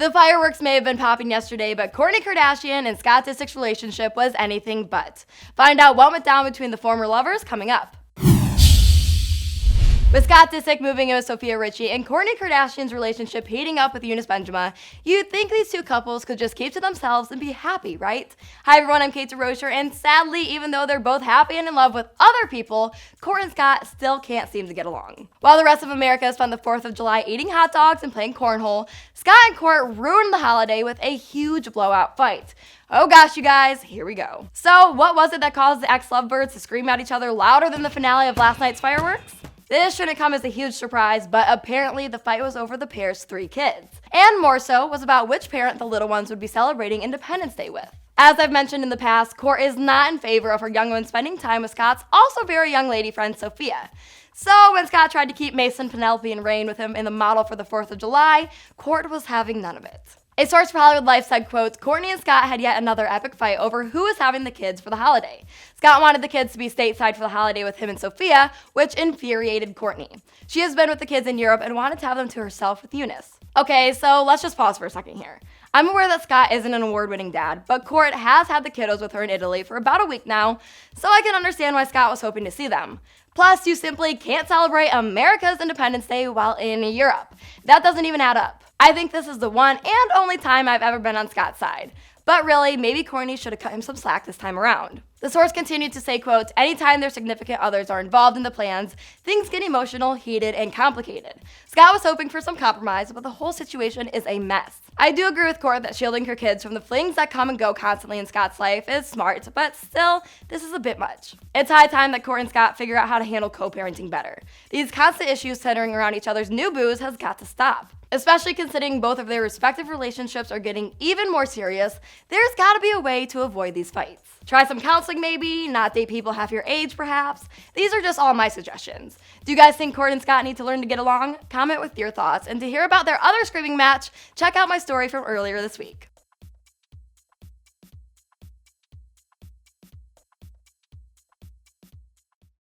The fireworks may have been popping yesterday, but Kourtney Kardashian and Scott Disick's relationship was anything but. Find out what went down between the former lovers coming up. With Scott Disick moving in with Sofia Richie and Kourtney Kardashian's relationship heating up with Eunice Benjamin, you'd think these two couples could just keep to themselves and be happy, right? Hi everyone, I'm Kate DeRocher, and sadly, even though they're both happy and in love with other people, Kourt and Scott still can't seem to get along. While the rest of America spent the 4th of July eating hot dogs and playing cornhole, Scott and Kourt ruined the holiday with a huge blowout fight. Oh gosh, you guys, here we go. So, what was it that caused the ex-lovebirds to scream at each other louder than the finale of last night's fireworks? This shouldn't come as a huge surprise, but apparently the fight was over the pair's 3 kids. And more so, was about which parent the little ones would be celebrating Independence Day with. As I've mentioned in the past, Kourt is not in favor of her young ones spending time with Scott's also very young lady friend, Sofia. So when Scott tried to keep Mason, Penelope, and Rain with him in the model for the 4th of July, Kourt was having none of it. A source for Hollywood Life said, quote, Kourtney and Scott had yet another epic fight over who was having the kids for the holiday. Scott wanted the kids to be stateside for the holiday with him and Sofia, which infuriated Kourtney. She has been with the kids in Europe and wanted to have them to herself with Eunice. Okay, so let's just pause for a second here. I'm aware that Scott isn't an award-winning dad, but Kourt has had the kiddos with her in Italy for about a week now, so I can understand why Scott was hoping to see them. Plus, you simply can't celebrate America's Independence Day while in Europe. That doesn't even add up. I think this is the one and only time I've ever been on Scott's side. But really, maybe Kourtney should have cut him some slack this time around. The source continued to say, quote, anytime their significant others are involved in the plans, things get emotional, heated, and complicated. Scott was hoping for some compromise, but the whole situation is a mess. I do agree with Kourt that shielding her kids from the flings that come and go constantly in Scott's life is smart, but still, this is a bit much. It's high time that Kourt and Scott figure out how to handle co-parenting better. These constant issues centering around each other's new boos has got to stop. Especially considering both of their respective relationships are getting even more serious, there's gotta be a way to avoid these fights. Try some counseling maybe, not date people half your age perhaps. These are just all my suggestions. Do you guys think Kourt and Scott need to learn to get along? Comment with your thoughts, and to hear about their other screaming match, check out my story from earlier this week.